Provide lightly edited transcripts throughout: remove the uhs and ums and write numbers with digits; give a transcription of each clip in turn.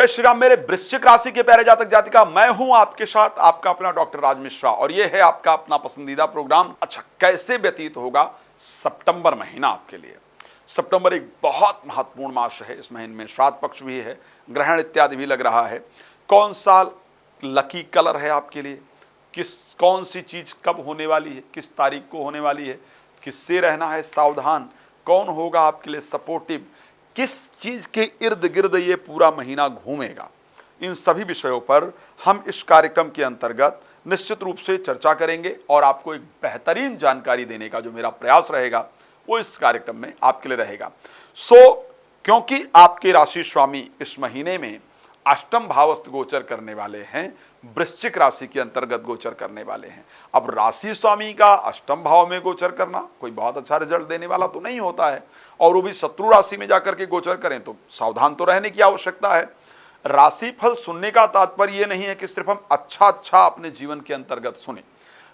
जय श्री राम। मेरे वृश्चिक राशि के प्यारे जातक जातिका, मैं हूं आपके साथ आपका अपना डॉक्टर राज मिश्रा और यह है आपका अपना पसंदीदा प्रोग्राम। अच्छा, कैसे व्यतीत होगा सितंबर महीना आपके लिए। सितंबर एक बहुत महत्वपूर्ण मास है। इस महीने में श्राद्ध पक्ष भी है, ग्रहण इत्यादि भी लग रहा है। कौन सा लकी कलर है आपके लिए, कौन सी चीज कब होने वाली है, किस तारीख को होने वाली है, किससे रहना है सावधान, कौन होगा आपके लिए सपोर्टिव, किस चीज के इर्द गिर्द ये पूरा महीना घूमेगा, इन सभी विषयों पर हम इस कार्यक्रम के अंतर्गत निश्चित रूप से चर्चा करेंगे और आपको एक बेहतरीन जानकारी देने का जो मेरा प्रयास रहेगा वो इस कार्यक्रम में आपके लिए रहेगा। क्योंकि आपके राशि स्वामी इस महीने में अष्टम भावस्थ गोचर करने वाले हैं, वृश्चिक राशि के अंतर्गत गोचर करने वाले हैं। अब राशि स्वामी का अष्टम भाव में गोचर करना कोई बहुत अच्छा रिजल्ट देने वाला तो नहीं होता है, और वो भी शत्रु राशि में जाकर के गोचर करें तो सावधान तो रहने की आवश्यकता है। राशिफल सुनने का तात्पर्य ये नहीं है कि सिर्फ हम अच्छा अपने जीवन के अंतर्गत सुने।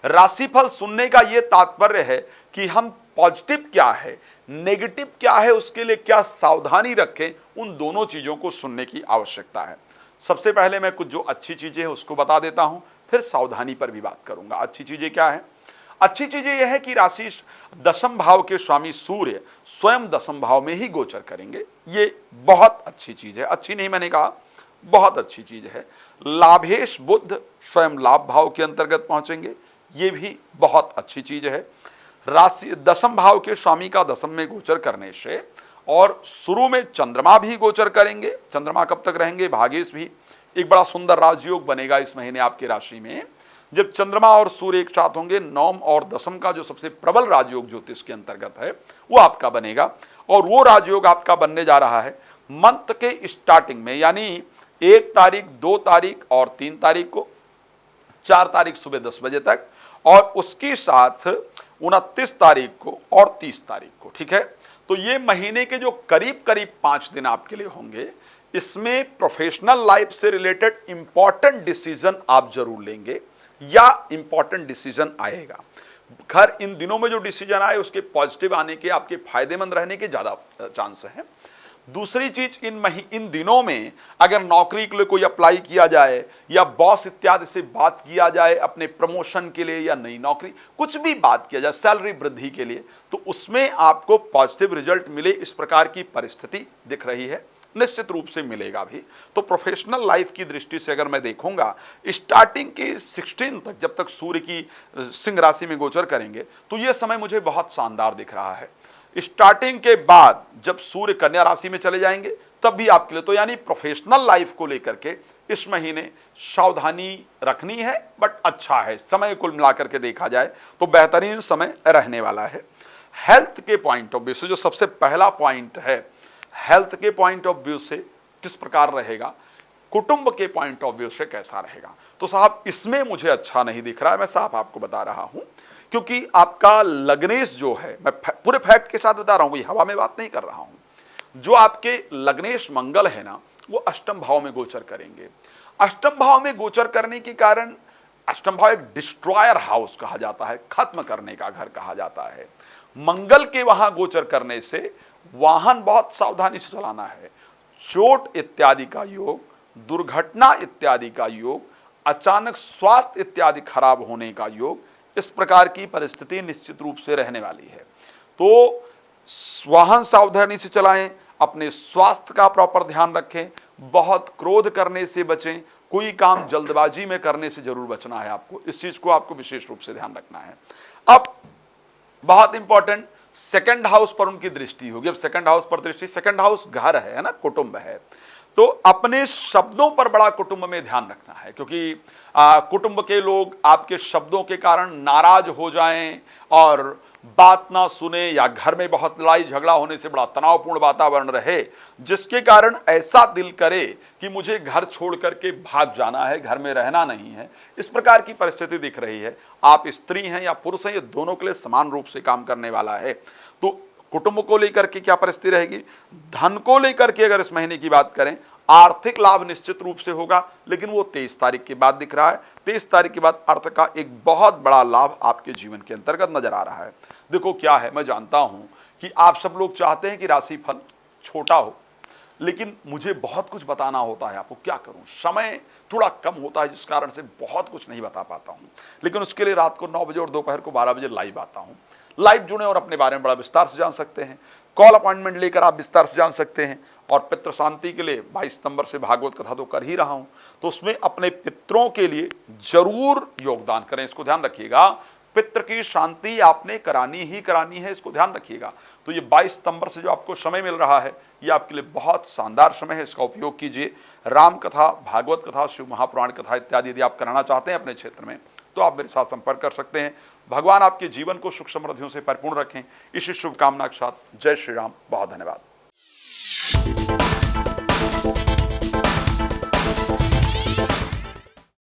राशिफल सुनने का ये तात्पर्य है कि हम पॉजिटिव क्या है, नेगेटिव क्या है, उसके लिए क्या सावधानी रखें, उन दोनों चीजों को सुनने की आवश्यकता है। सबसे पहले मैं कुछ जो अच्छी चीजें हैं उसको बता देता हूं, फिर सावधानी पर भी बात करूंगा। अच्छी चीजें क्या है? अच्छी चीजें यह है कि राशि दशम भाव के स्वामी सूर्य स्वयं दशम भाव में ही गोचर करेंगे। ये बहुत अच्छी चीज है, अच्छी नहीं मैंने कहा, बहुत अच्छी चीज है। लाभेश बुध स्वयं लाभ भाव के अंतर्गत पहुंचेंगे, ये भी बहुत अच्छी चीज है। राशि दशम भाव के स्वामी का दशम में गोचर करने से, और शुरू में चंद्रमा भी गोचर करेंगे। चंद्रमा कब तक रहेंगे? भागेश भी एक बड़ा सुंदर राजयोग बनेगा इस महीने आपकी राशि में। जब चंद्रमा और सूर्य एक साथ होंगे, नवम और दशम का जो सबसे प्रबल राजयोग ज्योतिष के अंतर्गत है वो आपका बनेगा, और वो राजयोग आपका बनने जा रहा है मंथ के स्टार्टिंग में, यानी 1 तारीख, 2 तारीख और 3 तारीख को, 4 तारीख सुबह 10 बजे तक, और उसके साथ 29 तारीख को और 30 तारीख को। ठीक है, तो ये महीने के जो करीब करीब 5 दिन आपके लिए होंगे, इसमें प्रोफेशनल लाइफ से रिलेटेड इंपॉर्टेंट डिसीजन आप जरूर लेंगे या इंपॉर्टेंट डिसीजन आएगा। खैर, इन दिनों में जो डिसीजन आए उसके पॉजिटिव आने के, आपके फायदेमंद रहने के ज्यादा चांस हैं। दूसरी चीज, इन दिनों में अगर नौकरी के लिए कोई अप्लाई किया जाए या बॉस इत्यादि से बात किया जाए अपने प्रमोशन के लिए या नई नौकरी, कुछ भी बात किया जाए सैलरी वृद्धि के लिए, तो उसमें आपको पॉजिटिव रिजल्ट मिले, इस प्रकार की परिस्थिति दिख रही है। निश्चित रूप से मिलेगा भी। तो प्रोफेशनल लाइफ की दृष्टि से अगर मैं देखूंगा, स्टार्टिंग के 16 तक, जब तक सूर्य की सिंह राशि में गोचर करेंगे, तो यह समय मुझे बहुत शानदार दिख रहा है। स्टार्टिंग के बाद जब सूर्य कन्या राशि में चले जाएंगे तब भी आपके लिए, तो यानी प्रोफेशनल लाइफ को लेकर के इस महीने सावधानी रखनी है, बट अच्छा है समय कुल मिलाकर के देखा जाए तो बेहतरीन समय रहने वाला है। हेल्थ के पॉइंट ऑफ व्यू से जो सबसे पहला पॉइंट है, हेल्थ के पॉइंट ऑफ व्यू से किस प्रकार रहेगा, कुटुंब के पॉइंट ऑफ व्यू से कैसा रहेगा, तो साहब इसमें मुझे अच्छा नहीं दिख रहा है। मैं साफ आपको बता रहा हूं, क्योंकि आपका लग्नेश जो है, मैं पूरे फैक्ट के साथ बता रहा हूं, कोई हवा में बात नहीं कर रहा हूं। जो आपके लग्नेश मंगल है ना, वो अष्टम भाव में गोचर करेंगे। अष्टम भाव में गोचर करने के कारण, अष्टम भाव एक डिस्ट्रॉयर हाउस कहा जाता है, खत्म करने का घर कहा जाता है। मंगल के वहां गोचर करने से वाहन बहुत सावधानी से चलाना है, चोट इत्यादि का योग, दुर्घटना इत्यादि का योग, अचानक स्वास्थ्य इत्यादि खराब होने का योग, इस प्रकार की परिस्थिति निश्चित रूप से रहने वाली है। तो वाहन सावधानी से चलाएं, अपने स्वास्थ्य का प्रॉपर ध्यान रखें, बहुत क्रोध करने से बचें, कोई काम जल्दबाजी में करने से जरूर बचना है आपको, इस चीज को आपको विशेष रूप से ध्यान रखना है। अब बहुत इंपॉर्टेंट, सेकंड हाउस पर उनकी दृष्टि होगी। अब सेकंड हाउस पर दृष्टि, सेकंड हाउस घर है ना, कुटुंब है, तो अपने शब्दों पर बड़ा कुटुंब में ध्यान रखना है, क्योंकि कुटुंब के लोग आपके शब्दों के कारण नाराज हो जाएं और बात ना सुने, या घर में बहुत लड़ाई झगड़ा होने से बड़ा तनावपूर्ण वातावरण रहे, जिसके कारण ऐसा दिल करे कि मुझे घर छोड़ करके भाग जाना है, घर में रहना नहीं है, इस प्रकार की परिस्थिति दिख रही है। आप स्त्री हैं या पुरुष हैं, ये दोनों के लिए समान रूप से काम करने वाला है। तो कुटुंब को लेकर के क्या परिस्थिति रहेगी, धन को लेकर के अगर इस महीने की बात करें, आर्थिक लाभ निश्चित रूप से होगा, लेकिन वो 23 तारीख के बाद दिख रहा है। 23 तारीख के बाद अर्थ का एक बहुत बड़ा लाभ आपके जीवन के अंतर्गत नजर आ रहा है। देखो क्या है, मैं जानता हूं कि आप सब लोग चाहते हैं कि राशिफल छोटा हो, लेकिन मुझे बहुत कुछ बताना होता है आपको, क्या करूं, समय थोड़ा कम होता है जिस कारण से बहुत कुछ नहीं बता पाता हूं। लेकिन उसके लिए रात को 9 बजे और दोपहर को 12 बजे लाइव आता हूं। लाइव जुड़े और अपने बारे में बड़ा विस्तार से जान सकते हैं। कॉल अपॉइंटमेंट लेकर आप विस्तार से जान सकते हैं। और पितृ शांति के लिए 22 सितंबर से भागवत कथा तो कर ही रहा हूं, तो उसमें अपने पितरों के लिए जरूर योगदान करें, इसको ध्यान रखिएगा। पितृ की शांति आपने करानी ही करानी है, इसको ध्यान रखिएगा। तो ये 22 सितंबर से जो आपको समय मिल रहा है, ये आपके लिए बहुत शानदार समय है, इसका उपयोग कीजिए। राम कथा, भागवत कथा, शिव महापुराण कथा इत्यादि यदि आप कराना चाहते हैं अपने क्षेत्र में, तो आप मेरे साथ संपर्क कर सकते हैं। भगवान आपके जीवन को सुख समृद्धियों से परिपूर्ण रखें, इसी शुभकामना के साथ जय श्री राम। बहुत धन्यवाद।